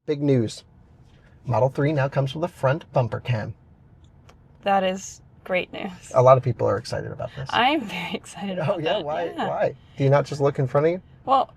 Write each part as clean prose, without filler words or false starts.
big news. Model 3 now comes with a front bumper cam. That is great news. A lot of people are excited about this. I'm very excited about that. Oh, yeah? Why? Do you not just look in front of you? Well,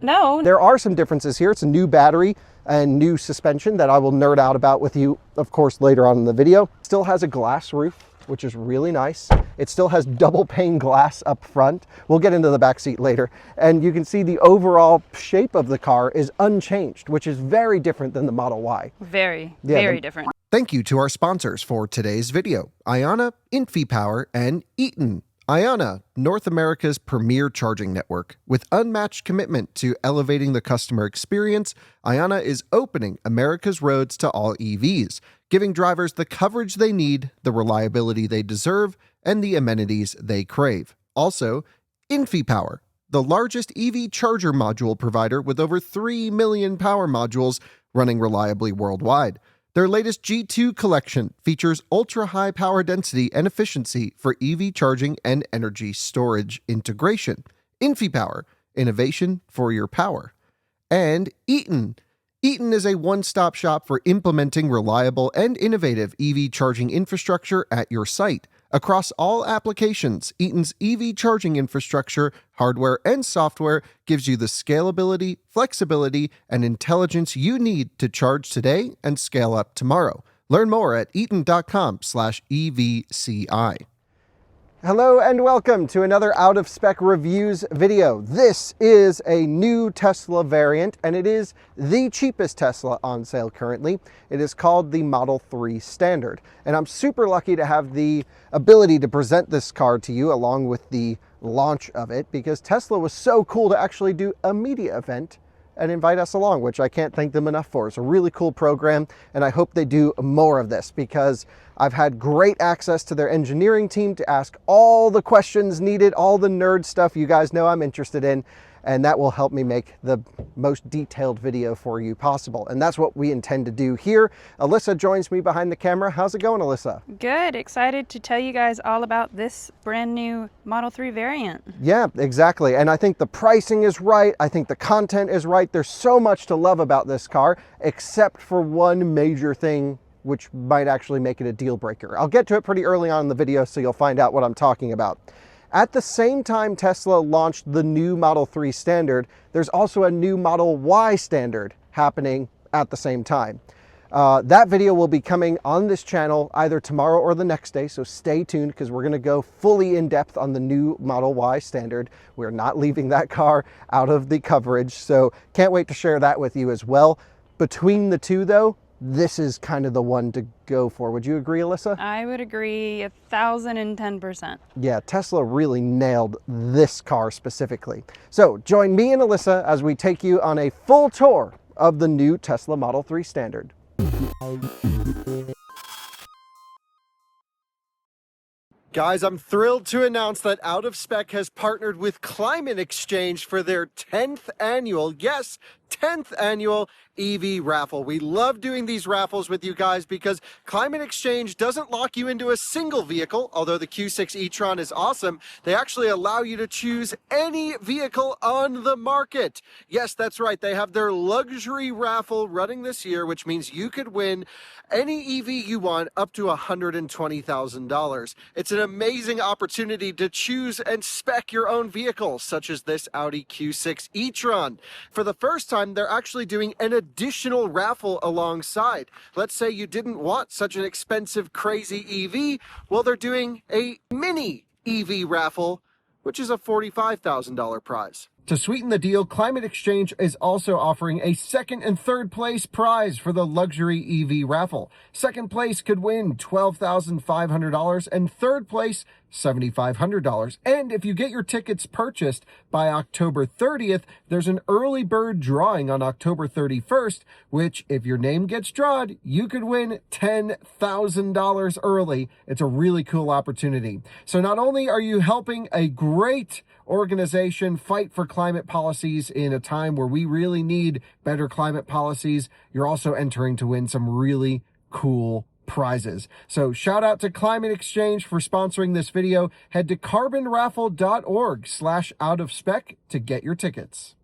no. There are some differences here. It's a new battery and new suspension that I will nerd out about with you, of course, later on in the video. Still has a glass roof, which is really nice. It still has double pane glass up front. We'll get into the back seat later. And you can see the overall shape of the car is unchanged, which is very different than the Model Y. Very different. Thank you to our sponsors for today's video: Ionna, InfyPower, and Eaton. Ionna, North America's premier charging network. With unmatched commitment to elevating the customer experience, Ionna is opening America's roads to all EVs, giving drivers the coverage they need, the reliability they deserve, and the amenities they crave. Also, InfyPower, the largest EV charger module provider with over 3 million power modules running reliably worldwide. Their latest G2 collection features ultra-high power density and efficiency for EV charging and energy storage integration. InfyPower, innovation for your power. And Eaton. Eaton is a one-stop shop for implementing reliable and innovative EV charging infrastructure at your site. Across all applications, Eaton's EV charging infrastructure, hardware, and software gives you the scalability, flexibility, and intelligence you need to charge today and scale up tomorrow. Learn more at eaton.com/EVCI. Hello and welcome to another Out of Spec Reviews video. This is a new Tesla variant, and it is the cheapest Tesla on sale currently. It is called the Model 3 Standard, and I'm super lucky to have the ability to present this car to you along with the launch of it, because Tesla was so cool to actually do a media event and invite us along, which I can't thank them enough for. It's a really cool program, and I hope they do more of this, because I've had great access to their engineering team to ask all the questions needed, all the nerd stuff you guys know I'm interested in, and that will help me make the most detailed video for you possible. And that's what we intend to do here. Alyssa joins me behind the camera. How's it going, Alyssa? Good. Excited to tell you guys all about this brand new Model 3 variant. Yeah, exactly. And I think the pricing is right. I think the content is right. There's so much to love about this car, except for one major thing which might actually make it a deal breaker. I'll get to it pretty early on in the video, so you'll find out what I'm talking about. At the same time Tesla launched the new Model 3 Standard, there's also a new Model Y Standard happening at the same time. That video will be coming on this channel either tomorrow or the next day, so stay tuned, because we're going to go fully in depth on the new Model Y Standard. We're not leaving that car out of the coverage, so can't wait to share that with you as well. Between the two though, this is kind of the one to go for. Would you agree, Alyssa? I would agree 1,010%. Yeah, Tesla really nailed this car specifically. So join me and Alyssa as we take you on a full tour of the new Tesla Model 3 Standard. Guys, I'm thrilled to announce that Out of Spec has partnered with Climate Exchange for their 10th annual, yes, 10th annual EV raffle. We love doing these raffles with you guys because Climate Exchange doesn't lock you into a single vehicle. Although the Q6 e-tron is awesome, they actually allow you to choose any vehicle on the market. Yes, that's right. They have their luxury raffle running this year, which means you could win any EV you want up to $120,000. It's an amazing opportunity to choose and spec your own vehicle, such as this Audi Q6 e-tron. For the first time, they're actually doing an additional raffle alongside. Let's say you didn't want such an expensive, crazy EV. Well, they're doing a mini EV raffle, which is a $45,000 prize. To sweeten the deal, Climate Exchange is also offering a second and third place prize for the luxury EV raffle. Second place could win $12,500 and third place $7,500. And if you get your tickets purchased by October 30th, there's an early bird drawing on October 31st, which if your name gets drawn, you could win $10,000 early. It's a really cool opportunity. So not only are you helping a great organization fight for climate policies in a time where we really need better climate policies, you're also entering to win some really cool prizes. So shout out to Climate Exchange for sponsoring this video. Head to carbonraffle.org/outofspec to get your tickets.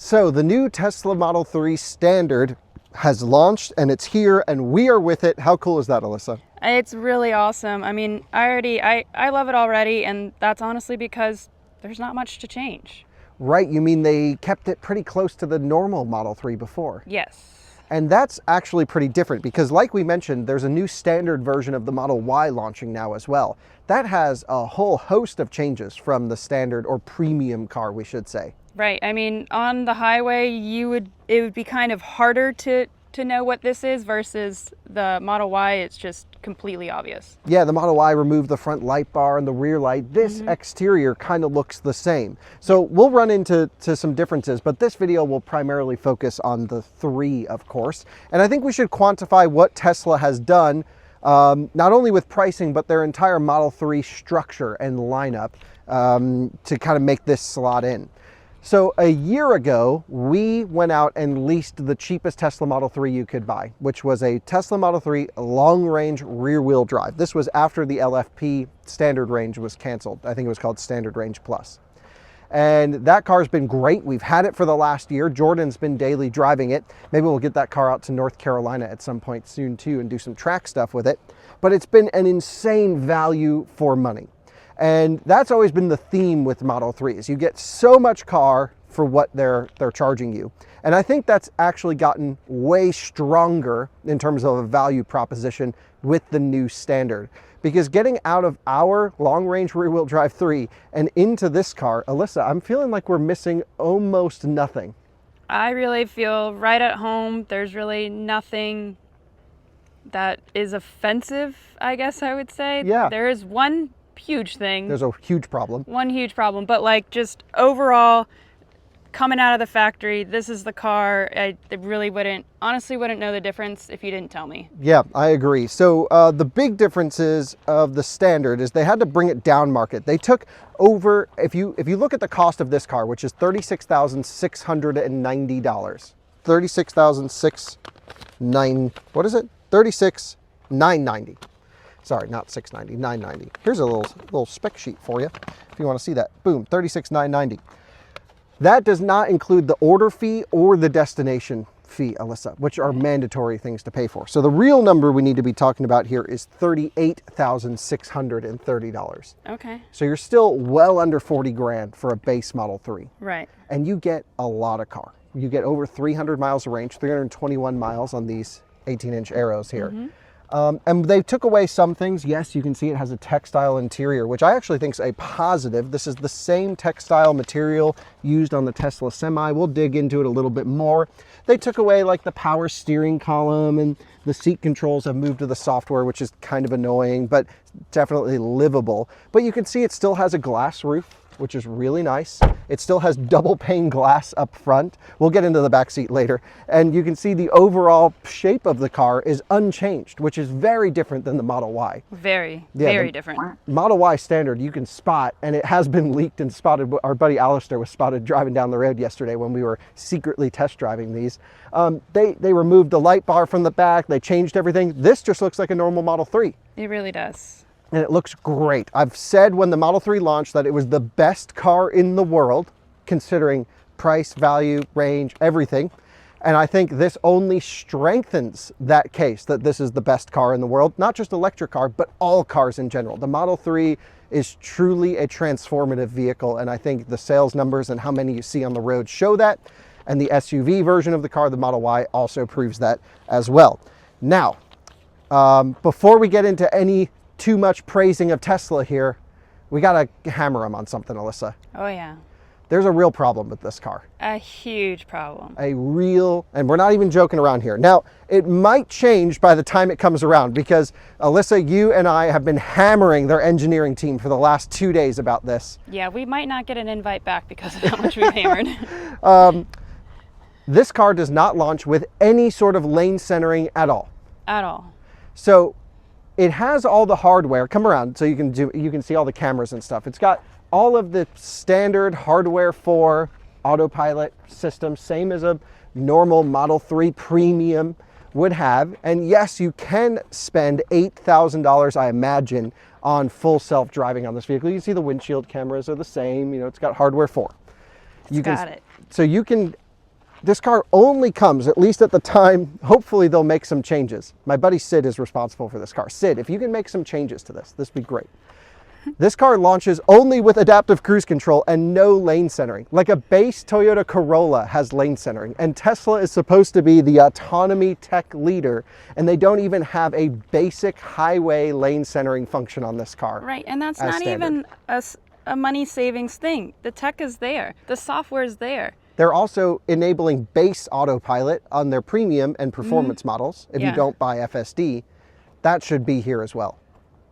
So the new Tesla Model 3 Standard has launched and it's here and we are with it. How cool is that, Alyssa? It's really awesome. I mean, I love it already, and that's honestly because there's not much to change. Right, you mean they kept it pretty close to the normal Model 3 before? Yes. And that's actually pretty different because like we mentioned, there's a new standard version of the Model Y launching now as well. That has a whole host of changes from the standard or premium car, we should say. Right. I mean, on the highway, it would be kind of harder to know what this is versus the Model Y. It's just completely obvious. Yeah, the Model Y removed the front light bar and the rear light. This exterior kind of looks the same. So we'll run into some differences, but this video will primarily focus on the 3, of course. And I think we should quantify what Tesla has done, not only with pricing, but their entire Model 3 structure and lineup to kind of make this slot in. So a year ago, we went out and leased the cheapest Tesla Model 3 you could buy, which was a Tesla Model 3 long-range rear-wheel drive. This was after the LFP standard range was canceled. I think it was called Standard Range Plus. And that car's been great. We've had it for the last year. Jordan's been daily driving it. Maybe we'll get that car out to North Carolina at some point soon too and do some track stuff with it. But it's been an insane value for money. And that's always been the theme with Model 3s. You get so much car for what they're charging you. And I think that's actually gotten way stronger in terms of a value proposition with the new standard. Because getting out of our long-range rear-wheel drive 3 and into this car, Alyssa, I'm feeling like we're missing almost nothing. I really feel right at home. There's really nothing that is offensive, I guess I would say. Yeah. There is one huge thing. There's a huge problem. One huge problem, but like just overall, coming out of the factory, this is the car. I really honestly wouldn't know the difference if you didn't tell me. Yeah, I agree. So the big differences of the standard is they had to bring it down market. They took over, if you look at the cost of this car, which is $36,690. What is it? $36,990. Sorry, not $690, $990. Here's a little spec sheet for you if you want to see that. Boom, $36,990. That does not include the order fee or the destination fee, Alyssa, which are mandatory things to pay for. So the real number we need to be talking about here is $38,630. Okay. So you're still well under 40 grand for a base Model 3. Right. And you get a lot of car. You get over 300 miles of range, 321 miles on these 18-inch Aeros here. And they took away some things. Yes, you can see it has a textile interior, which I actually think is a positive. This is the same textile material used on the Tesla Semi. We'll dig into it a little bit more. They took away like the power steering column, and the seat controls have moved to the software, which is kind of annoying, but definitely livable. But you can see it still has a glass roof, which is really nice. It still has double pane glass up front. We'll get into the back seat later. And you can see the overall shape of the car is unchanged, which is very different than the Model Y. Very different. Model Y standard you can spot, and it has been leaked and spotted. Our buddy Alistair was spotted driving down the road yesterday when we were secretly test driving these. They removed the light bar from the back. They changed everything. This just looks like a normal Model 3. It really does. And it looks great. I've said when the Model 3 launched that it was the best car in the world, considering price, value, range, everything. And I think this only strengthens that case that this is the best car in the world, not just electric car, but all cars in general. The Model 3 is truly a transformative vehicle. And I think the sales numbers and how many you see on the road show that. And the SUV version of the car, the Model Y, also proves that as well. Now, before we get into any too much praising of Tesla here, we gotta hammer them on something, Alyssa. Oh yeah. There's a real problem with this car. A huge problem. A real, and we're not even joking around here. Now, it might change by the time it comes around because Alyssa, you and I have been hammering their engineering team for the last 2 days about this. Yeah, we might not get an invite back because of how much we've hammered. This car does not launch with any sort of lane centering at all. At all. So it has all the hardware. Come around so you can see all the cameras and stuff. It's got all of the standard hardware for autopilot system, same as a normal Model 3 Premium would have. And yes, you can spend $8,000, I imagine, on full self-driving on this vehicle. You can see the windshield cameras are the same. You know, it's got hardware for. Got it. So you can This car only comes, at least at the time, hopefully they'll make some changes. My buddy Sid is responsible for this car. Sid, if you can make some changes to this would be great. This car launches only with adaptive cruise control and no lane centering. Like a base Toyota Corolla has lane centering, and Tesla is supposed to be the autonomy tech leader, and they don't even have a basic highway lane centering function on this car. Right, and that's not even a money savings thing. The tech is there, the software is there. They're also enabling base autopilot on their premium and performance models. If you don't buy FSD, that should be here as well.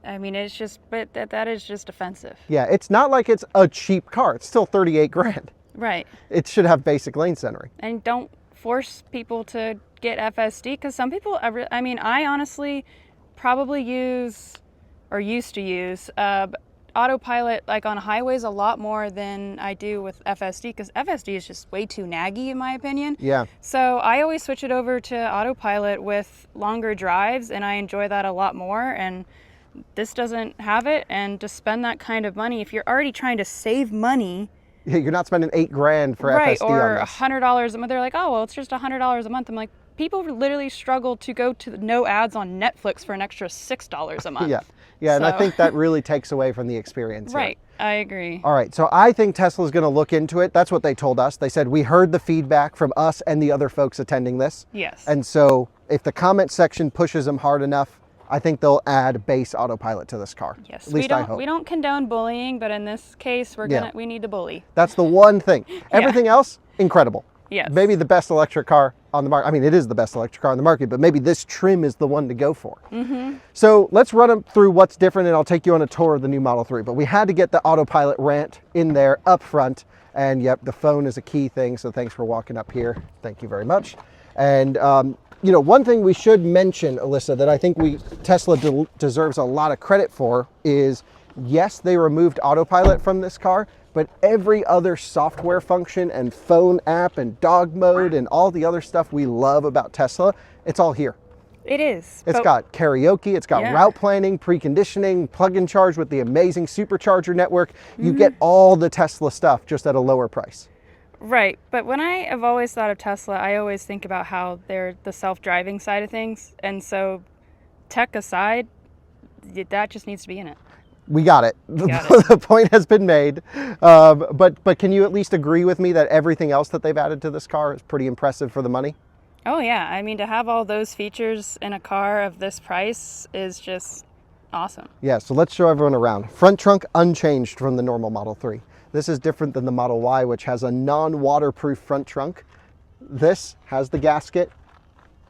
I mean, it's just, but that is just offensive. Yeah, it's not like it's a cheap car. It's still 38 grand. Right. It should have basic lane centering. And don't force people to get FSD, because some people, I mean, I honestly probably use, or used to use, autopilot like on highways a lot more than I do with FSD, because FSD is just way too naggy in my opinion. Yeah. So I always switch it over to autopilot with longer drives, and I enjoy that a lot more. And this doesn't have it, and to spend that kind of money, if you're already trying to save money, yeah, you're not spending $8 grand for right, FSD or on this. $100 a month. They're like, oh well, it's just $100 a month. I'm like, people literally struggle to go to no ads on Netflix for an extra $6 a month. Yeah, yeah, and I think that really takes away from the experience. Right, here. I agree. All right, so I think Tesla's going to look into it. That's what they told us. They said, we heard the feedback from us and the other folks attending this. Yes. And so if the comment section pushes them hard enough, I think they'll add base autopilot to this car. Yes, at least I hope. We don't condone bullying, but in this case, we need to bully. That's the one thing. Everything else, incredible. Yes. Maybe the best electric car on the market. I mean, it is the best electric car on the market, but maybe this trim is the one to go for. So let's run them through what's different, and I'll take you on a tour of the new Model 3. But we had to get the autopilot rant in there up front. And yep, the phone is a key thing. So thanks for walking up here. Thank you very much. And you know, one thing we should mention, Alyssa, that I think Tesla deserves a lot of credit for is, yes, they removed autopilot from this car, but every other software function and phone app and dog mode and all the other stuff we love about Tesla, it's all here. It is. It's got karaoke, it's got route planning, preconditioning, plug and charge with the amazing supercharger network. You get all the Tesla stuff just at a lower price. Right, but when I have always thought of Tesla, I always think about how they're the self-driving side of things, and so tech aside, that just needs to be in it. We got it. The point has been made, but can you at least agree with me that everything else that they've added to this car is pretty impressive for the money? Oh yeah, I mean, to have all those features in a car of this price is just awesome. Yeah, so let's show everyone around. Front trunk unchanged from the normal Model 3. This is different than the Model Y, which has a non-waterproof front trunk. This has the gasket.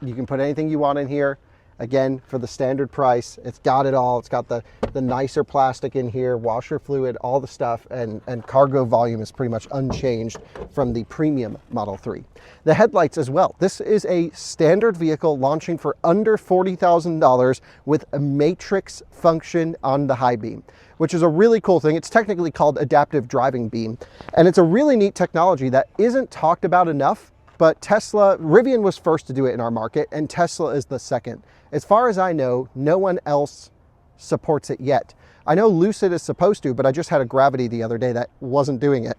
You can put anything you want in here. Again, for the standard price, it's got it all. It's got the nicer plastic in here, washer fluid, all the stuff, and cargo volume is pretty much unchanged from the premium Model 3. The headlights as well. This is a standard vehicle launching for under $40,000 with a matrix function on the high beam, which is a really cool thing. It's technically called adaptive driving beam, and it's a really neat technology that isn't talked about enough. But Rivian was first to do it in our market, and Tesla is the second. As far as I know, no one else supports it yet. I know Lucid is supposed to, but I just had a Gravity the other day that wasn't doing it.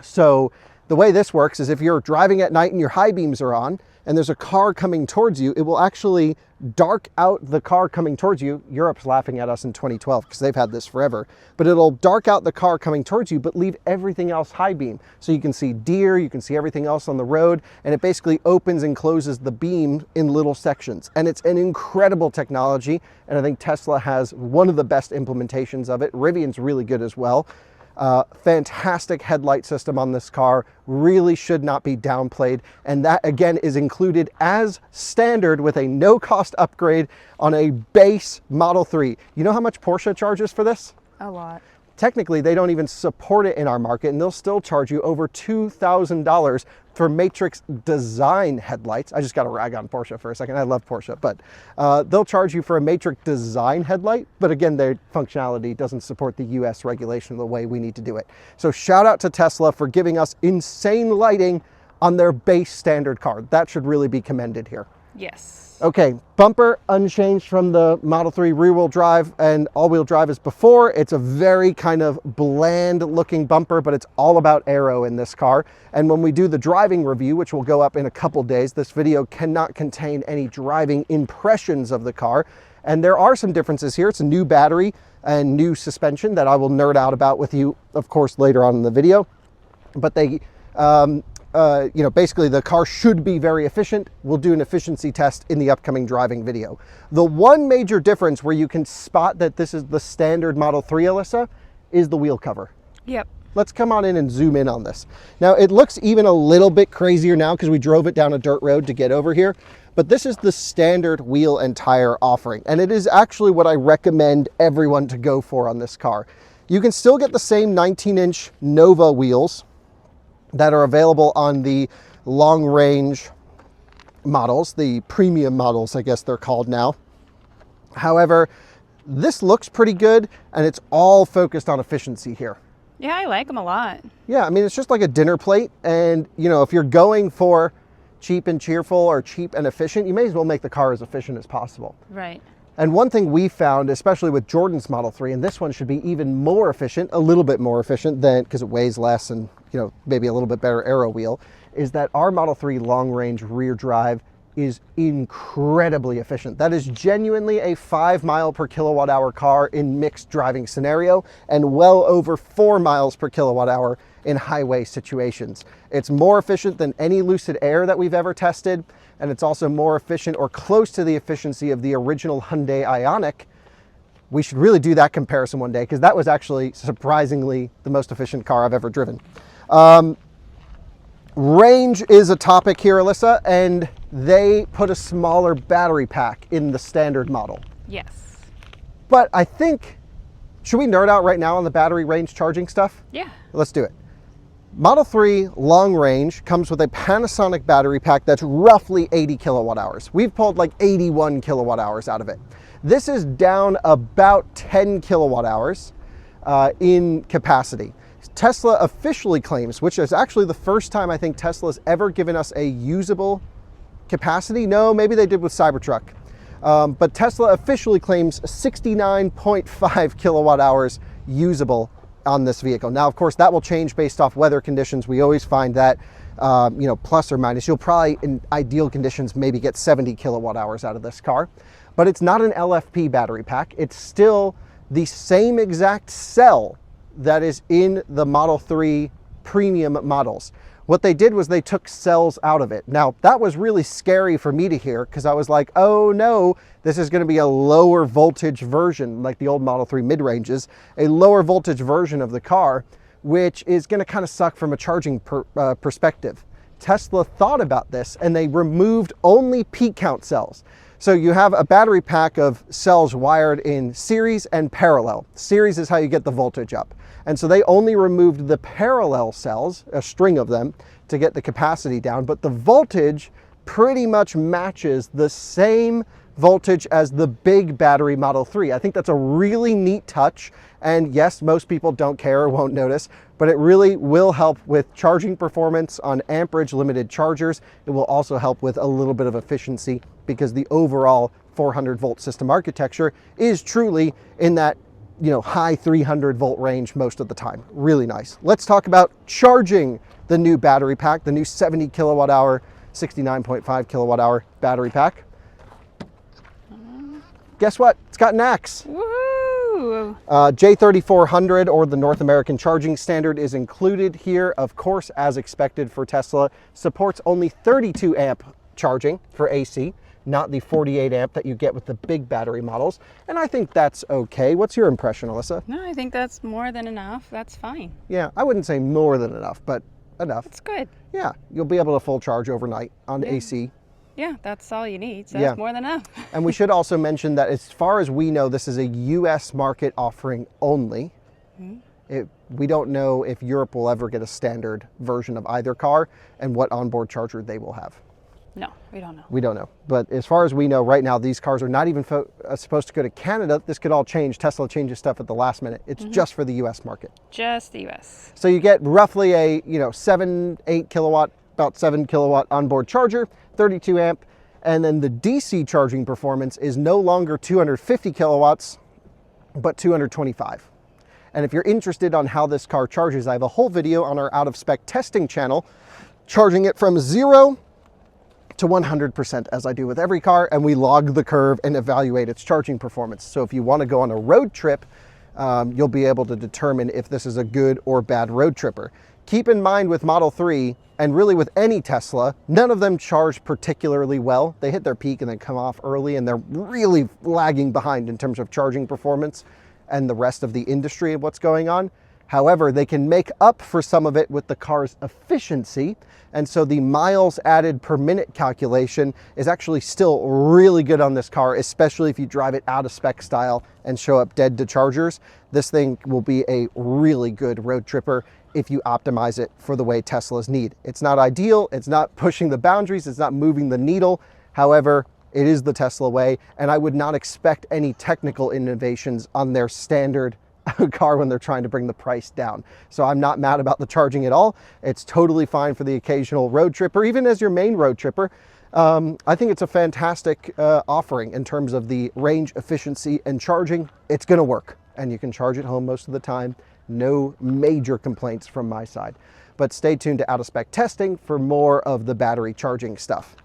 So the way this works is if you're driving at night and your high beams are on, and there's a car coming towards you, it will actually dark out the car coming towards you. Europe's laughing at us in 2012 because they've had this forever, but it'll dark out the car coming towards you, but leave everything else high beam. So you can see deer, you can see everything else on the road, and it basically opens and closes the beam in little sections. And it's an incredible technology, and I think Tesla has one of the best implementations of it. Rivian's really good as well. Fantastic headlight system on this car, really should not be downplayed, and that again is included as standard with a no-cost upgrade on a base Model 3. You know how much Porsche charges for this? A lot. Technically, they don't even support it in our market, and they'll still charge you over $2,000 for Matrix design headlights. I just got to rag on Porsche for a second. I love Porsche, but they'll charge you for a Matrix design headlight. But again, their functionality doesn't support the US regulation the way we need to do it. So shout out to Tesla for giving us insane lighting on their base standard car. That should really be commended here. Yes. Okay, bumper unchanged from the Model 3 rear-wheel drive and all-wheel drive as before. It's a very kind of bland-looking bumper, but it's all about aero in this car. And when we do the driving review, which will go up in a couple days, this video cannot contain any driving impressions of the car. And there are some differences here. It's a new battery and new suspension that I will nerd out about with you, of course, later on in the video. But they, basically the car should be very efficient. We'll do an efficiency test in the upcoming driving video. The one major difference where you can spot that this is the standard Model 3, Alyssa, is the wheel cover. Yep. Let's come on in and zoom in on this. Now, it looks even a little bit crazier now because we drove it down a dirt road to get over here, but this is the standard wheel and tire offering, and it is actually what I recommend everyone to go for on this car. You can still get the same 19-inch Nova wheels that are available on the long-range models, the premium models, I guess they're called now. However, this looks pretty good, and it's all focused on efficiency here. Yeah, I like them a lot. Yeah, I mean, it's just like a dinner plate, and if you're going for cheap and cheerful or cheap and efficient, you may as well make the car as efficient as possible. Right. And one thing we found, especially with Jordan's Model 3, and this one should be even more efficient, a little bit more efficient than, because it weighs less and, maybe a little bit better aero wheel, is that our Model 3 long-range rear drive is incredibly efficient. That is genuinely a 5 mile per kilowatt hour car in mixed driving scenario and well over 4 miles per kilowatt hour in highway situations. It's more efficient than any Lucid Air that we've ever tested, and it's also more efficient or close to the efficiency of the original Hyundai Ioniq. We should really do that comparison one day because that was actually surprisingly the most efficient car I've ever driven. Range is a topic here, Alyssa, and they put a smaller battery pack in the standard model. Yes. But I think, should we nerd out right now on the battery range charging stuff? Yeah. Let's do it. Model 3 long range comes with a Panasonic battery pack that's roughly 80 kilowatt hours. We've pulled like 81 kilowatt hours out of it. This is down about 10 kilowatt hours in capacity. Tesla officially claims, which is actually the first time I think Tesla's ever given us a usable capacity. No, maybe they did with Cybertruck. But Tesla officially claims 69.5 kilowatt hours usable on this vehicle. Now, of course, that will change based off weather conditions. We always find that, plus or minus. You'll probably, in ideal conditions, maybe get 70 kilowatt hours out of this car. But it's not an LFP battery pack. It's still the same exact cell that is in the Model 3 premium models. What they did was they took cells out of it. Now, that was really scary for me to hear because I was like, oh no, this is going to be a lower voltage version, like the old Model 3 mid-ranges, a lower voltage version of the car, which is going to kind of suck from a charging perspective. Tesla thought about this and they removed only peak count cells. So you have a battery pack of cells wired in series and parallel. Series is how you get the voltage up. And so they only removed the parallel cells, a string of them, to get the capacity down. But the voltage pretty much matches the same voltage as the big battery Model 3. I think that's a really neat touch. And yes, most people don't care or won't notice, but it really will help with charging performance on amperage limited chargers. It will also help with a little bit of efficiency because the overall 400 volt system architecture is truly in that high 300 volt range most of the time. Really nice. Let's talk about charging the new battery pack, the new 70 kilowatt hour, 69.5 kilowatt hour battery pack. Guess what? It's got an axe. Woo! J3400, or the North American Charging Standard, is included here, of course, as expected for Tesla. Supports only 32 amp charging for AC, not the 48 amp that you get with the big battery models. And I think that's okay. What's your impression, Alyssa? No, I think that's more than enough. That's fine. Yeah, I wouldn't say more than enough, but enough. It's good. Yeah, you'll be able to full charge overnight on AC. Yeah, that's all you need. So that's more than enough. And we should also mention that as far as we know, this is a US market offering only. Mm-hmm. We don't know if Europe will ever get a standard version of either car and what onboard charger they will have. No, we don't know. We don't know. But as far as we know right now, these cars are not even supposed to go to Canada. This could all change. Tesla changes stuff at the last minute. It's just for the US market. Just the US. So you get roughly a 7 kilowatt onboard charger, 32 amp, And then the DC charging performance is no longer 250 kilowatts, but 225. And if you're interested on how this car charges, I have a whole video on our out of spec testing channel, charging it from 0 to 100% as I do with every car, and we log the curve and evaluate its charging performance. So if you want to go on a road trip, you'll be able to determine if this is a good or bad road tripper. Keep in mind with Model 3, and really with any Tesla, none of them charge particularly well. They hit their peak and then come off early, and they're really lagging behind in terms of charging performance and the rest of the industry and what's going on. However, they can make up for some of it with the car's efficiency. And so the miles added per minute calculation is actually still really good on this car, especially if you drive it out of spec style and show up dead to chargers. This thing will be a really good road tripper if you optimize it for the way Teslas need. It's not ideal, it's not pushing the boundaries, it's not moving the needle. However, it is the Tesla way, and I would not expect any technical innovations on their standard car when they're trying to bring the price down. So I'm not mad about the charging at all. It's totally fine for the occasional road tripper, even as your main road tripper. I think it's a fantastic offering in terms of the range, efficiency, and charging. It's gonna work, and you can charge at home most of the time. No major complaints from my side. But stay tuned to out of spec testing for more of the battery charging stuff.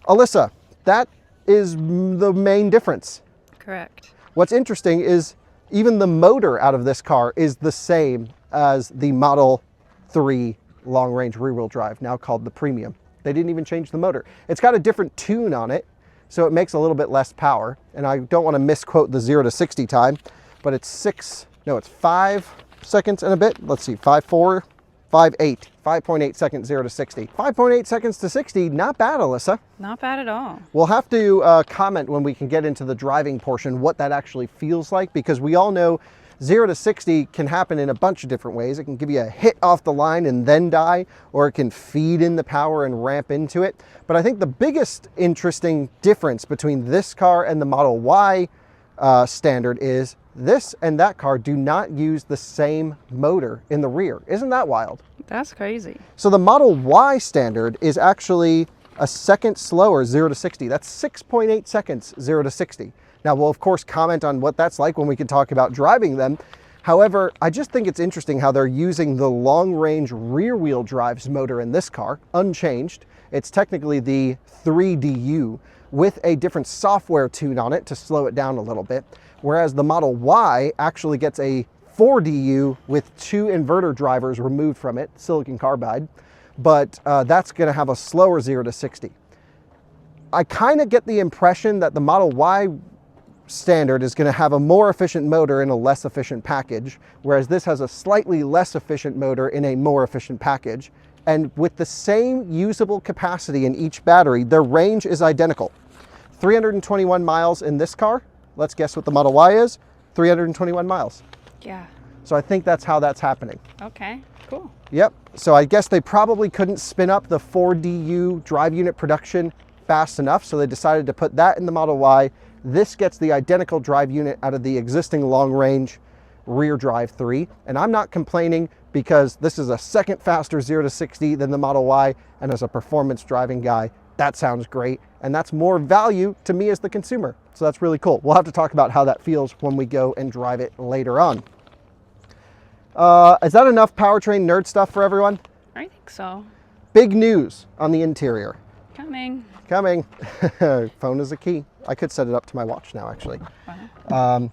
Alyssa, that is the main difference. Correct. What's interesting is even the motor out of this car is the same as the Model 3 long-range rear-wheel drive, now called the Premium. They didn't even change the motor. It's got a different tune on it, so it makes a little bit less power. And I don't want to misquote the 0 to 60 time, but it's 5 seconds and a bit. Let's see, 5.4, 5.8, 5.8 seconds 0 to 60. 5.8 seconds to 60, not bad, Alyssa. Not bad at all. We'll have to comment when we can get into the driving portion what that actually feels like, because we all know 0 to 60 can happen in a bunch of different ways. It can give you a hit off the line and then die, or it can feed in the power and ramp into it. But I think the biggest interesting difference between this car and the Model Y standard is this and that car do not use the same motor in the rear. Isn't that wild? That's crazy. So the Model Y standard is actually a second slower 0 to 60. That's 6.8 seconds 0 to 60. Now, we'll of course comment on what that's like when we can talk about driving them. However, I just think it's interesting how they're using the long-range rear-wheel drives motor in this car, unchanged. It's technically the 3DU with a different software tune on it to slow it down a little bit. Whereas the Model Y actually gets a 4DU with 2 inverter drivers removed from it, silicon carbide, but that's gonna have a slower 0 to 60. I kind of get the impression that the Model Y standard is gonna have a more efficient motor in a less efficient package, whereas this has a slightly less efficient motor in a more efficient package. And with the same usable capacity in each battery, their range is identical. 321 miles in this car. Let's guess what the Model Y is. 321 miles. Yeah. So I think that's how that's happening. Okay, cool. Yep. So I guess they probably couldn't spin up the 4DU drive unit production fast enough, so they decided to put that in the Model Y. This gets the identical drive unit out of the existing long-range rear drive 3. And I'm not complaining, because this is a second faster 0 to 60 than the Model Y, and as a performance driving guy, that sounds great. And that's more value to me as the consumer. So that's really cool. We'll have to talk about how that feels when we go and drive it later on. Is that enough powertrain nerd stuff for everyone? I think so. Big news on the interior. Coming. Coming. Phone is a key. I could set it up to my watch now, actually. Wow.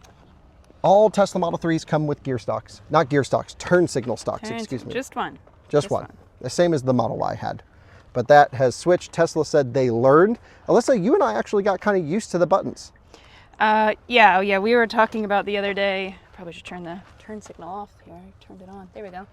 All Tesla Model 3s come with gear stocks. Not gear stocks, turn signal stocks, excuse me. Just one. Just one. The same as the Model Y had. But that has switched. Tesla said they learned. Alyssa, you and I actually got kind of used to the buttons. Yeah, we were talking about the other day. Probably should turn the turn signal off here. I turned it on. There we go.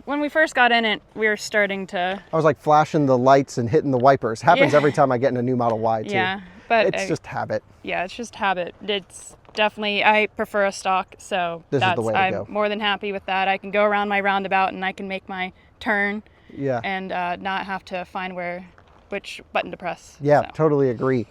When we first got in it, we were starting to... I was like flashing the lights and hitting the wipers. Happens every time I get in a new Model Y too. Yeah, but it's just habit. Yeah, it's just habit. It's definitely, I prefer a stock, so this is the way to go. I'm more than happy with that. I can go around my roundabout and I can make my turn. Yeah. And not have to find where which button to press. Yeah, so. totally agree.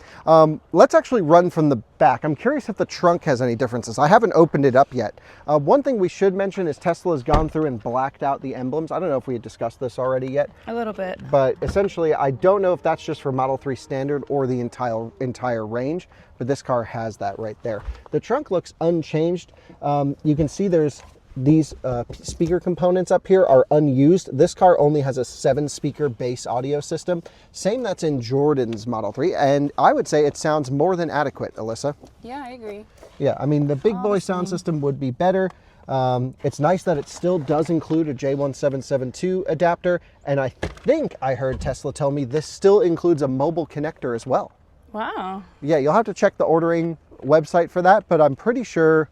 Let's actually run from the back. I'm curious if the trunk has any differences. I haven't opened it up yet. One thing we should mention is Tesla has gone through and blacked out the emblems. I don't know if we had discussed this already yet. A little bit. But essentially, I don't know if that's just for Model 3 standard or the entire range, but this car has that right there. The trunk looks unchanged. You can see there's these speaker components up here are unused. This car only has a 7-speaker bass audio system. Same that's in Jordan's Model 3, and I would say it sounds more than adequate, Alyssa. Yeah, I agree. Yeah, I mean, the big boy sound system would be better. It's nice that it still does include a J1772 adapter, and I think I heard Tesla tell me this still includes a mobile connector as well. Wow. Yeah, you'll have to check the ordering website for that, but I'm pretty sure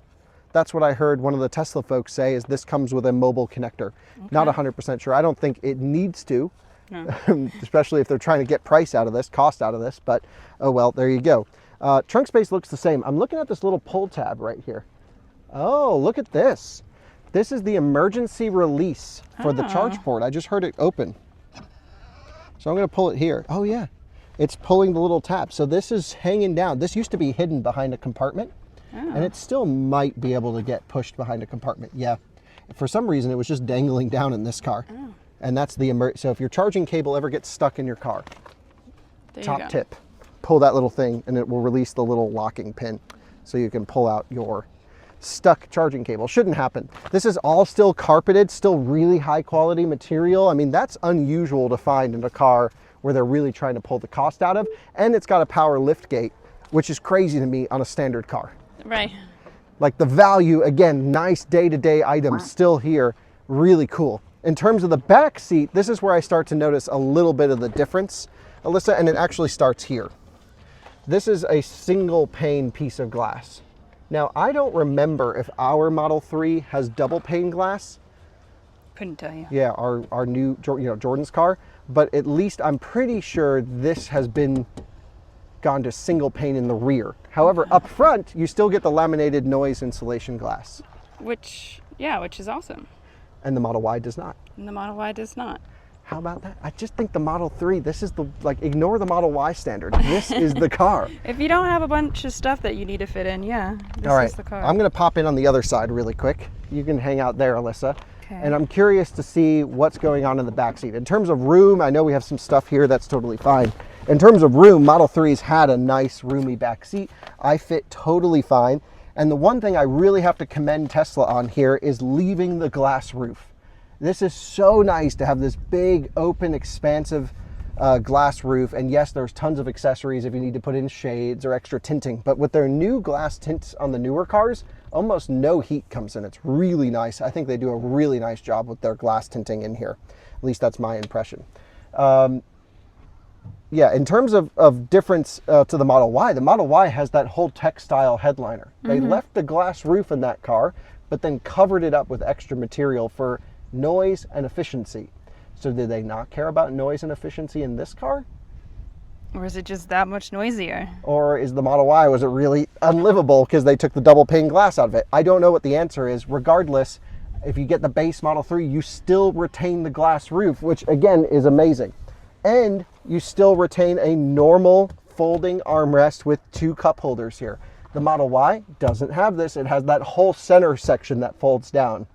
that's what I heard one of the Tesla folks say, is this comes with a mobile connector. Okay. Not 100% sure. I don't think it needs to, no. Especially if they're trying to get price out of this, cost out of this, but oh well, there you go. Trunk space looks the same. I'm looking at this little pull tab right here. Oh, look at this. This is the emergency release for the charge port. I just heard it open. So I'm going to pull it here. Oh yeah, it's pulling the little tab. So this is hanging down. This used to be hidden behind a compartment. And it still might be able to get pushed behind a compartment. Yeah, for some reason it was just dangling down in this car. And that's the so if your charging cable ever gets stuck in your car, top tip, pull that little thing and it will release the little locking pin so you can pull out your stuck charging cable. Shouldn't happen. This is all still carpeted, still really high quality material. I mean, that's unusual to find in a car where they're really trying to pull the cost out of, and it's got a power lift gate, which is crazy to me on a standard car. Right. Like the value, again, nice day-to-day items still here, really cool. In terms of the back seat, this is where I start to notice a little bit of the difference, Alyssa, and it actually starts here. This is a single pane piece of glass. Now, I don't remember if our Model 3 has double pane glass. Couldn't tell you. Yeah, our new, Jordan's car, but at least I'm pretty sure this has been gone to single pane in the rear. However, up front, you still get the laminated noise insulation glass. Which is awesome. And the Model Y does not. And the Model Y does not. How about that? I just think the Model 3, this is the, ignore the Model Y standard. This is the car. If you don't have a bunch of stuff that you need to fit in, this is the car. I'm going to pop in on the other side really quick. You can hang out there, Alyssa. Okay. And I'm curious to see what's going on in the back seat. In terms of room, I know we have some stuff here that's totally fine. In terms of room, Model 3's had a nice roomy back seat. I fit totally fine. And the one thing I really have to commend Tesla on here is leaving the glass roof. This is so nice to have this big, open, expansive glass roof. And yes, there's tons of accessories if you need to put in shades or extra tinting. But with their new glass tints on the newer cars, almost no heat comes in. It's really nice. I think they do a really nice job with their glass tinting in here. At least that's my impression. Yeah, in terms of difference to the Model Y has that whole textile headliner. They left the glass roof in that car, but then covered it up with extra material for noise and efficiency. So did they not care about noise and efficiency in this car? Or is it just that much noisier? Or is the Model Y, was it really unlivable because they took the double pane glass out of it? I don't know what the answer is. Regardless, if you get the base Model 3, you still retain the glass roof, which again is amazing. And you still retain a normal folding armrest with 2 cup holders here. The Model Y doesn't have this. It has that whole center section that folds down,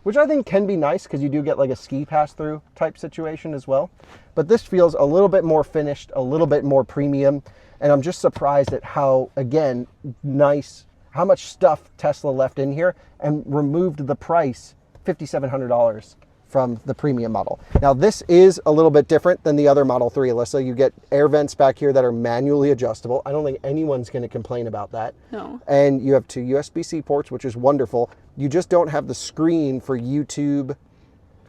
which I think can be nice because you do get like a ski pass-through type situation as well. But this feels a little bit more finished, a little bit more premium. And I'm just surprised at how, again, nice, how much stuff Tesla left in here and removed the price, $5,700. From the premium model. Now this is a little bit different than the other Model 3, Alyssa. You get air vents back here that are manually adjustable. I don't think anyone's going to complain about that. No. And you have 2 USB-C ports, which is wonderful. You just don't have the screen for YouTube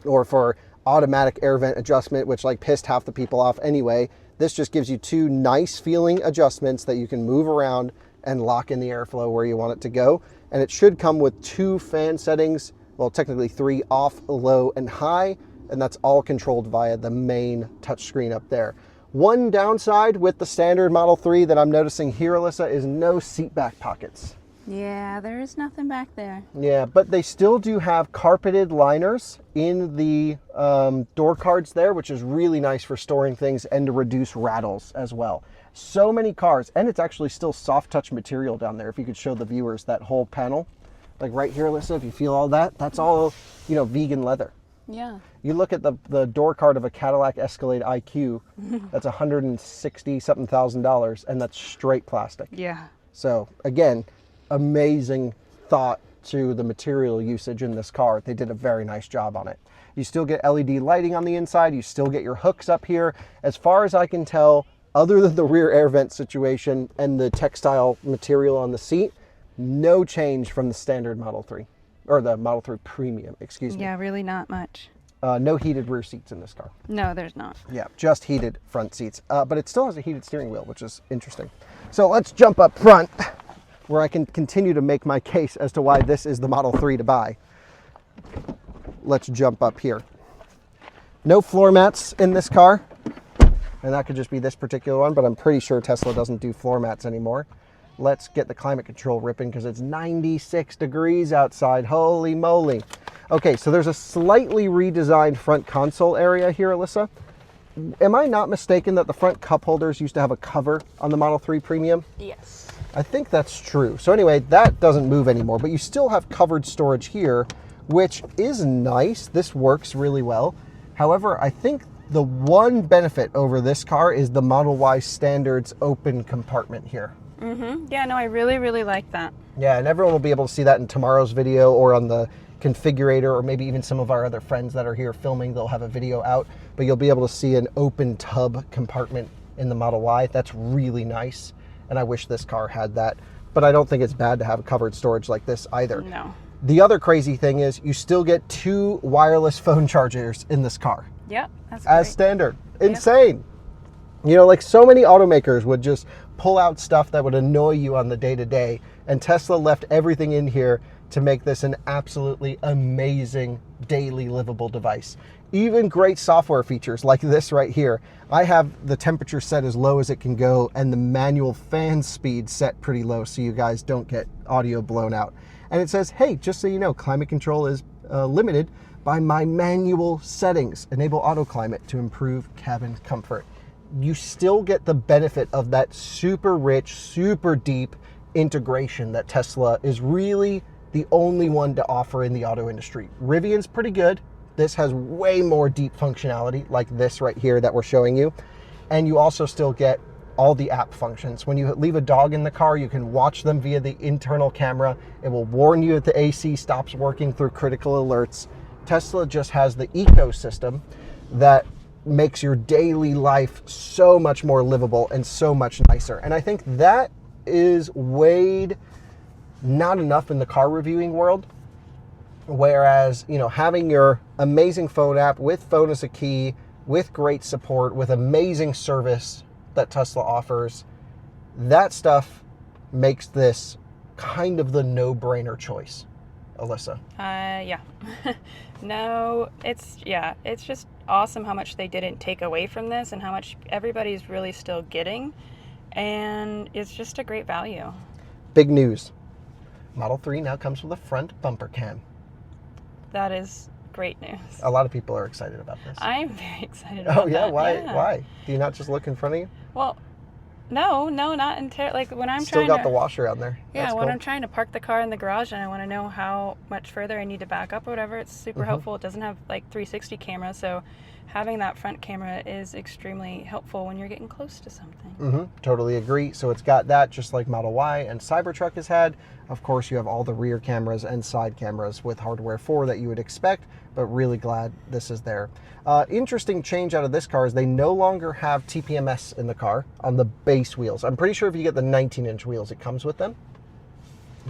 or for automatic air vent adjustment, which pissed half the people off anyway. This just gives you 2 nice feeling adjustments that you can move around and lock in the airflow where you want it to go. And it should come with 2 fan settings. Well, technically 3, off, low, and high, and that's all controlled via the main touchscreen up there. One downside with the standard Model 3 that I'm noticing here, Alyssa, is no seat back pockets. Yeah, there is nothing back there. Yeah, but they still do have carpeted liners in the door cards there, which is really nice for storing things and to reduce rattles as well. So many cars, and it's actually still soft touch material down there. If you could show the viewers that whole panel, like right here, Alyssa, if you feel all that, that's all, you know, vegan leather. Yeah. You look at the door card of a Cadillac Escalade IQ, that's $160-something thousand, and that's straight plastic. Yeah. So again, amazing thought to the material usage in this car. They did a very nice job on it. You still get LED lighting on the inside. You still get your hooks up here. As far as I can tell, other than the rear air vent situation and the textile material on the seat, no change from the standard Model 3, or the Model 3 Premium, excuse me. Yeah, really not much. No heated rear seats in this car. No, there's not. Yeah, just heated front seats. But it still has a heated steering wheel, which is interesting. So let's jump up front, where I can continue to make my case as to why this is the Model 3 to buy. Let's jump up here. No floor mats in this car, and that could just be this particular one, but I'm pretty sure Tesla doesn't do floor mats anymore. Let's get the climate control ripping because it's 96 degrees outside. Holy moly. Okay, so there's a slightly redesigned front console area here, Alyssa. Am I not mistaken that the front cup holders used to have a cover on the Model 3 Premium? Yes. I think that's true. So anyway, that doesn't move anymore, but you still have covered storage here, which is nice. This works really well. However, I think the one benefit over this car is the Model Y standards open compartment here. Mm-hmm. Yeah, no, I really, really like that. Yeah, and everyone will be able to see that in tomorrow's video or on the configurator, or maybe even some of our other friends that are here filming, they'll have a video out, but you'll be able to see an open tub compartment in the Model Y. That's really nice. And I wish this car had that, but I don't think it's bad to have covered storage like this either. No. The other crazy thing is you still get 2 wireless phone chargers in this car. Yep, that's as great. standard. Insane. Yep. You know, like so many automakers would just pull out stuff that would annoy you on the day-to-day, and Tesla left everything in here to make this an absolutely amazing daily livable device. Even great software features like this right here. I have the temperature set as low as it can go and the manual fan speed set pretty low so you guys don't get audio blown out. And it says, hey, just so you know, climate control is limited by my manual settings. Enable auto climate to improve cabin comfort. You still get the benefit of that super rich, super deep integration that Tesla is really the only one to offer in the auto industry. Rivian's pretty good. This has way more deep functionality like this right here that we're showing you. And you also still get all the app functions. When you leave a dog in the car, you can watch them via the internal camera. It will warn you if the AC stops working through critical alerts. Tesla just has the ecosystem that makes your daily life so much more livable and so much nicer. And I think that is weighed not enough in the car reviewing world. Whereas, you know, having your amazing phone app with phone as a key, with great support, with amazing service that Tesla offers, that stuff makes this kind of the no-brainer choice. Alyssa. Yeah. No, it's just awesome how much they didn't take away from this and how much everybody's really still getting. And it's just a great value. Big news. Model 3 now comes with a front bumper cam. That is great news. A lot of people are excited about this. I'm very excited about that. Oh, yeah? Why? Do you not just look in front of you? Well, no, not entirely. Like when I'm Still got the washer on there. Yeah, That's when cool. I'm trying to park the car in the garage and I want to know how much further I need to back up or whatever, it's super helpful. It doesn't have like 360 camera, so having that front camera is extremely helpful when you're getting close to something. Totally agree. So it's got that just like Model Y and Cybertruck has had. Of course, you have all the rear cameras and side cameras with hardware 4 that you would expect, but really glad this is there. Interesting change out of this car is they no longer have TPMS in the car on the base wheels. I'm pretty sure if you get the 19-inch wheels, it comes with them.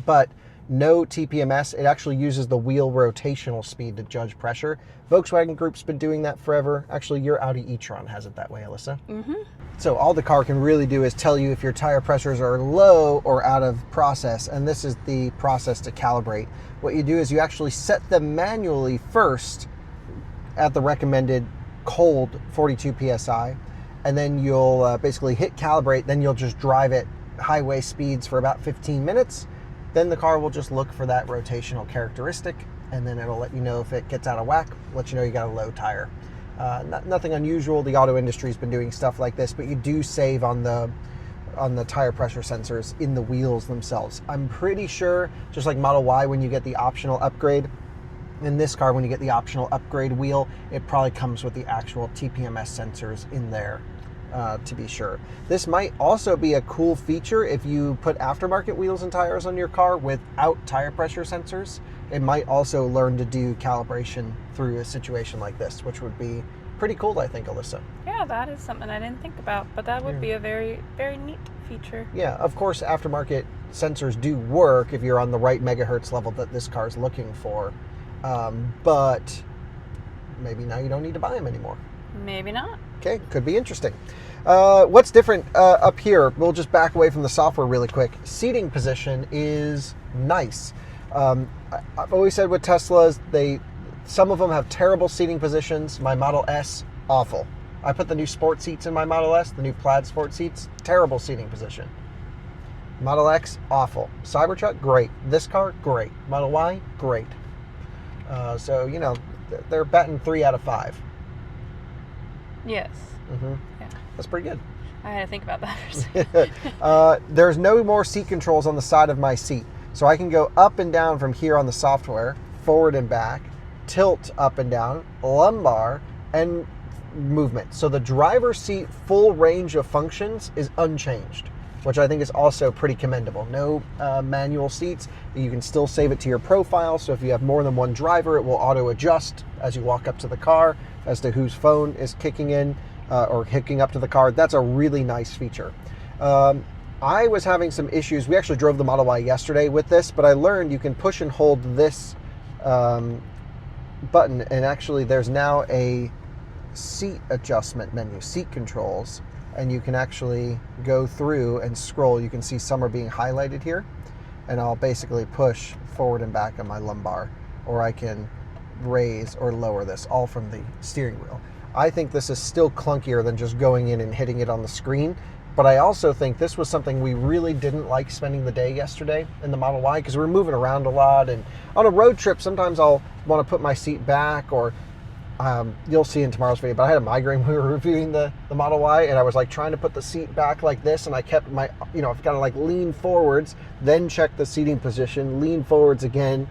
But no TPMS. It actually uses the wheel rotational speed to judge pressure. Volkswagen Group's been doing that forever. Actually, your Audi e-tron has it that way, Alyssa. So all the car can really do is tell you if your tire pressures are low or out of process, and this is the process to calibrate. What you do is you actually set them manually first at the recommended cold 42 PSI, and then you'll basically hit calibrate, then you'll just drive at highway speeds for about 15 minutes, then the car will just look for that rotational characteristic, and then it'll let you know if it gets out of whack, let you know you got a low tire. Nothing unusual. The auto industry's been doing stuff like this, but you do save on the tire pressure sensors in the wheels themselves. I'm pretty sure, just like Model Y when you get the optional upgrade, in this car when you get the optional upgrade wheel, it probably comes with the actual TPMS sensors in there, to be sure. This might also be a cool feature if you put aftermarket wheels and tires on your car without tire pressure sensors. It might also learn to do calibration through a situation like this, which would be pretty cool, I think, Alyssa. Yeah, that is something I didn't think about, but that would be a very, very neat feature. Yeah, of course, aftermarket sensors do work if you're on the right megahertz level that this car is looking for, but maybe now you don't need to buy them anymore. Maybe not. Okay, could be interesting. What's different up here? We'll just back away from the software really quick. Seating position is nice. I've always said with Teslas, some of them have terrible seating positions. My Model S, awful. I put the new sport seats in my Model S, the new plaid sport seats, terrible seating position. Model X, awful. Cybertruck, great. This car, great. Model Y, great. So, you know, they're batting 3 out of 5. Yes. Mm-hmm. Yeah. That's pretty good. I had to think about that for a second. There's no more seat controls on the side of my seat. So I can go up and down from here on the software, forward and back, tilt up and down, lumbar, and movement. So the driver's seat full range of functions is unchanged, which I think is also pretty commendable. No manual seats. You can still save it to your profile. So if you have more than one driver, it will auto adjust as you walk up to the car as to whose phone is kicking in or hooking up to the car. That's a really nice feature. I was having some issues. We actually drove the Model Y yesterday with this, but I learned you can push and hold this button, and actually there's now a seat adjustment menu, seat controls, and you can actually go through and scroll. You can see some are being highlighted here, and I'll basically push forward and back on my lumbar, or I can raise or lower this all from the steering wheel. I think this is still clunkier than just going in and hitting it on the screen, but I also think this was something we really didn't like spending the day yesterday in the Model Y, because we're moving around a lot, and on a road trip sometimes I'll want to put my seat back, or you'll see in tomorrow's video, but I had a migraine when we were reviewing the Model Y, and I was like trying to put the seat back like this, and I kept my, I've got to like lean forwards, then check the seating position, lean forwards again,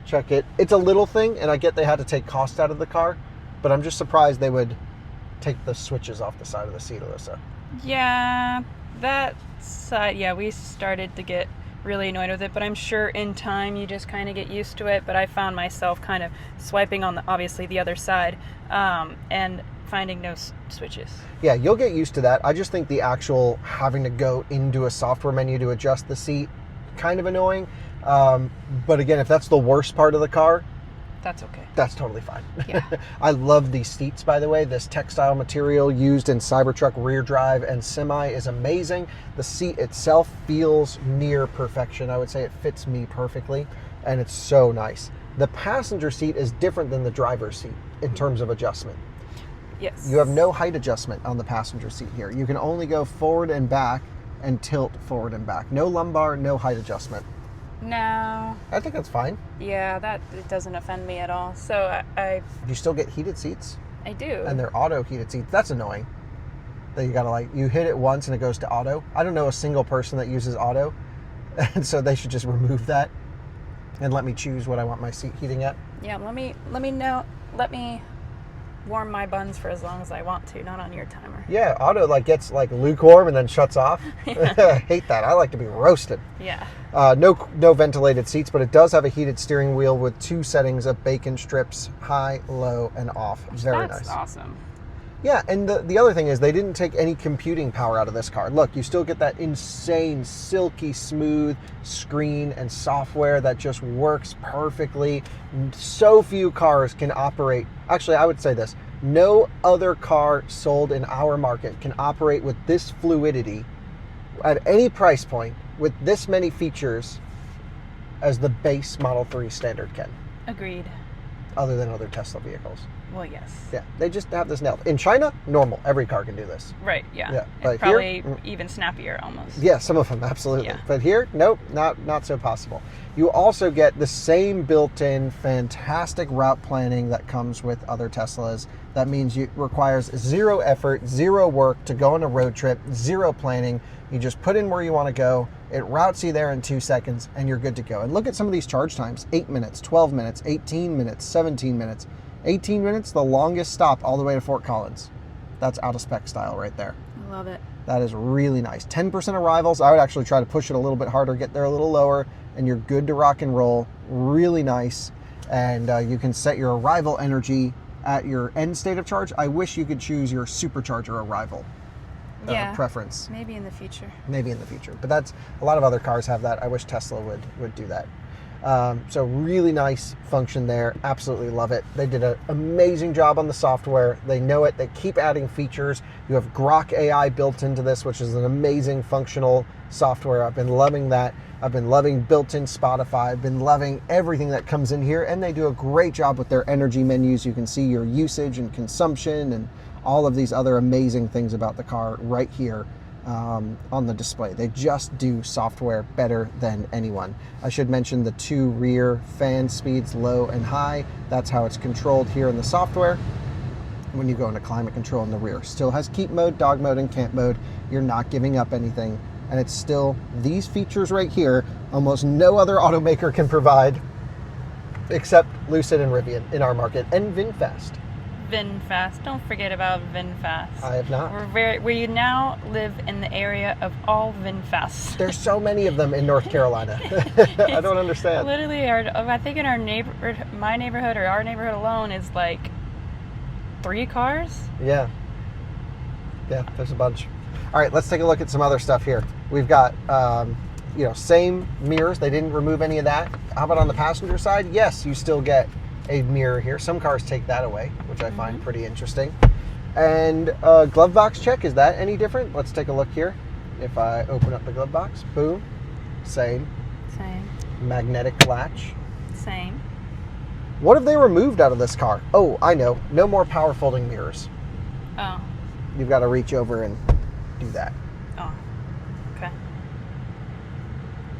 check it. It's a little thing, and I get they had to take cost out of the car, but I'm just surprised they would take the switches off the side of the seat, Alyssa. Yeah, we started to get really annoyed with it, but I'm sure in time you just kind of get used to it. But I found myself kind of swiping on obviously the other side and finding no switches. Yeah, you'll get used to that. I just think the actual having to go into a software menu to adjust the seat, kind of annoying. But again, if that's the worst part of the car, that's okay. That's totally fine. Yeah. I love these seats, by the way. This textile material used in Cybertruck rear drive and semi is amazing. The seat itself feels near perfection. I would say it fits me perfectly, and it's so nice. The passenger seat is different than the driver's seat in terms of adjustment. Yes. You have no height adjustment on the passenger seat here. You can only go forward and back and tilt forward and back. No lumbar, no height adjustment. No. I think that's fine. Yeah, it doesn't offend me at all. So You still get heated seats? I do. And they're auto heated seats. That's annoying. That you gotta you hit it once and it goes to auto. I don't know a single person that uses auto, and so they should just remove that and let me choose what I want my seat heating at. Yeah, let me warm my buns for as long as I want to, not on your timer. Yeah, auto gets lukewarm and then shuts off. Yeah. I hate that. I like to be roasted. Yeah. No ventilated seats, but it does have a heated steering wheel with 2 settings of bacon strips, high, low, and off. Very nice. That's awesome. Yeah, and the other thing is they didn't take any computing power out of this car. Look, you still get that insane, silky, smooth screen and software that just works perfectly. So few cars can operate. Actually, I would say this. No other car sold in our market can operate with this fluidity at any price point with this many features as the base Model 3 standard can. Agreed. Other than other Tesla vehicles. Well, yes. Yeah, they just have this nailed. In China, normal. Every car can do this. Right, yeah. Yeah, but probably here, even snappier almost. Yeah, some of them, absolutely. Yeah. But here, nope, not so possible. You also get the same built-in fantastic route planning that comes with other Teslas. That means it requires zero effort, zero work to go on a road trip, zero planning. You just put in where you want to go. It routes you there in 2 seconds, and you're good to go. And look at some of these charge times: 8 minutes, 12 minutes, 18 minutes, 17 minutes. 18 minutes, the longest stop all the way to Fort Collins. That's out of spec style right there. I love it. That is really nice. 10% arrivals. I would actually try to push it a little bit harder, get there a little lower, and you're good to rock and roll. Really nice. And you can set your arrival energy at your end state of charge. I wish you could choose your supercharger arrival preference. Maybe in the future. Maybe in the future. But that's, a lot of other cars have that. I wish Tesla would do that. So really nice function there. Absolutely love it. They did an amazing job on the software. They know it. They keep adding features. You have Grok AI built into this, which is an amazing functional software. I've been loving that. I've been loving built-in Spotify. I've been loving everything that comes in here, and they do a great job with their energy menus. You can see your usage and consumption and all of these other amazing things about the car right here. On the display. They just do software better than anyone. I should mention the 2 rear fan speeds, low and high. That's how it's controlled here in the software. When you go into climate control in the rear, still has keep mode, dog mode, and camp mode. You're not giving up anything, and it's still these features right here. Almost no other automaker can provide, except Lucid and Rivian in our market, and VinFast. VinFast. Don't forget about VinFast. I have not. We now live in the area of all VinFasts. There's so many of them in North Carolina. I don't understand. Literally, I think in our neighborhood, my neighborhood or our neighborhood alone is like 3 cars. Yeah. Yeah, there's a bunch. All right, let's take a look at some other stuff here. We've got, same mirrors. They didn't remove any of that. How about on the passenger side? Yes, you still get a mirror here. Some cars take that away, which I find pretty interesting. And glove box check, is that any different? Let's take a look here. If I open up the glove box, boom, same. Same. Magnetic latch. Same. What have they removed out of this car? Oh, I know. No more power folding mirrors. Oh. You've got to reach over and do that. Oh. Okay.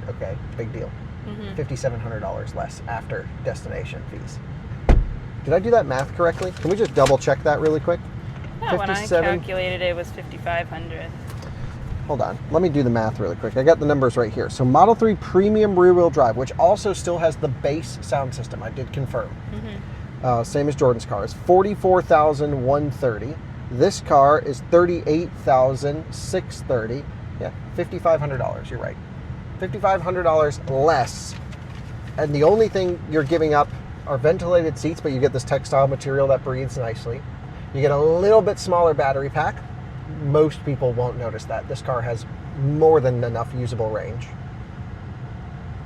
Okay, big deal. $5,700 less after destination fees. Did I do that math correctly? Can we just double check that really quick? Yeah, when I calculated it was $5,500. Hold on, let me do the math really quick. I got the numbers right here. So Model 3 Premium Rear-Wheel Drive, which also still has the base sound system, I did confirm. Same as Jordan's car, is $44,130. This car is $38,630. Yeah, $5,500, you're right. $5,500 less. And the only thing you're giving up are ventilated seats, but you get this textile material that breathes nicely. You get a little bit smaller battery pack. Most people won't notice that. This car has more than enough usable range.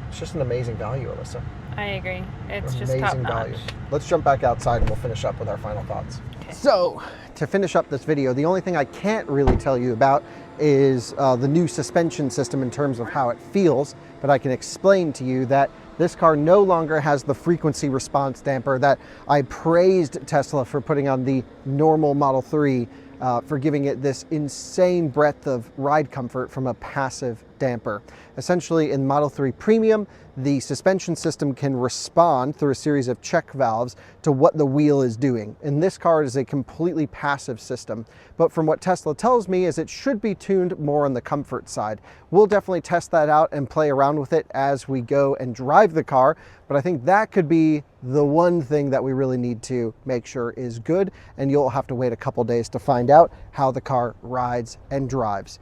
It's just an amazing value, Alyssa. I agree. It's just top notch. Let's jump back outside and we'll finish up with our final thoughts. Okay. So, to finish up this video, the only thing I can't really tell you about is the new suspension system in terms of how it feels, but I can explain to you that this car no longer has the frequency response damper that I praised Tesla for putting on the normal Model 3, for giving it this insane breadth of ride comfort from a passive damper. Essentially, in Model 3 Premium, the suspension system can respond through a series of check valves to what the wheel is doing. In this car, it is a completely passive system. But from what Tesla tells me is it should be tuned more on the comfort side. We'll definitely test that out and play around with it as we go and drive the car. But I think that could be the one thing that we really need to make sure is good. And you'll have to wait a couple days to find out how the car rides and drives.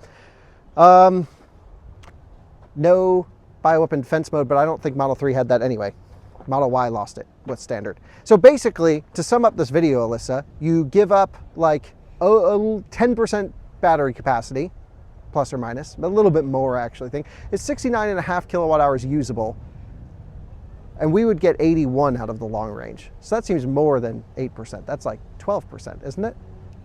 No bioweapon defense mode, but I don't think Model 3 had that anyway. Model Y lost it with standard. So basically, to sum up this video, Alyssa, you give up like 10% battery capacity, plus or minus, a little bit more I actually think. It's 69.5 kilowatt hours usable, and we would get 81 out of the long range. So that seems more than 8%. That's like 12%, isn't it?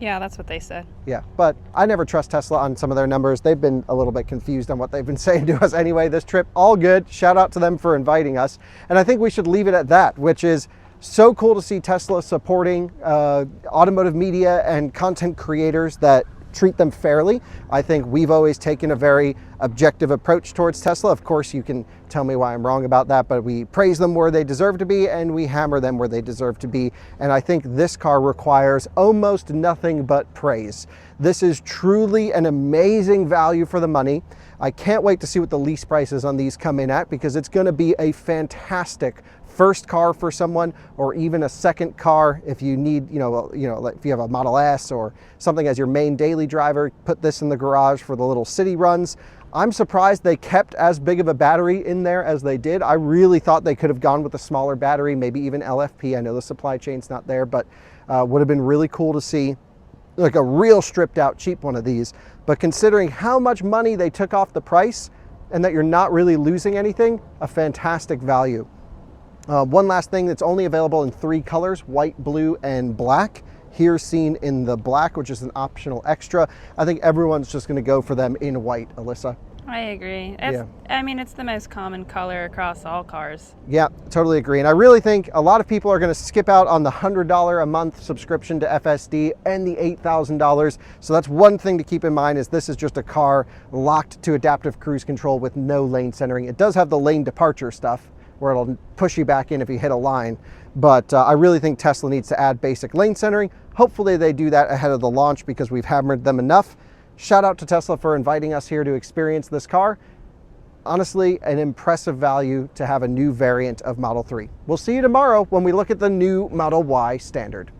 Yeah, that's what they said. Yeah, but I never trust Tesla on some of their numbers. They've been a little bit confused on what they've been saying to us anyway. This trip, all good. Shout out to them for inviting us. And I think we should leave it at that, which is So cool to see Tesla supporting automotive media and content creators that treat them fairly. I think we've always taken a very objective approach towards Tesla. Of course, you can tell me why I'm wrong about that, but we praise them where they deserve to be and we hammer them where they deserve to be. And I think this car requires almost nothing but praise. This is truly an amazing value for the money. I can't wait to see what the lease prices on these come in at, because it's going to be a fantastic first car for someone, or even a second car if you need, like if you have a Model S or something as your main daily driver, put this in the garage for the little city runs. I'm surprised they kept as big of a battery in there as they did. I really thought they could have gone with a smaller battery, maybe even LFP. I know the supply chain's not there, but would have been really cool to see like a real stripped out cheap one of these. But considering how much money they took off the price and that you're not really losing anything, a fantastic value. One last thing, that's only available in 3 colors, white, blue, and black. Here seen in the black, which is an optional extra. I think everyone's just gonna go for them in white, Alyssa. I agree. I mean, it's the most common color across all cars. Yeah, totally agree. And I really think a lot of people are gonna skip out on the $100 a month subscription to FSD and the $8,000. So that's one thing to keep in mind, is this is just a car locked to adaptive cruise control with no lane centering. It does have the lane departure stuff, where it'll push you back in if you hit a line. But I really think Tesla needs to add basic lane centering. Hopefully they do that ahead of the launch, because we've hammered them enough. Shout out to Tesla for inviting us here to experience this car. Honestly, an impressive value to have a new variant of Model 3. We'll see you tomorrow when we look at the new Model Y Standard.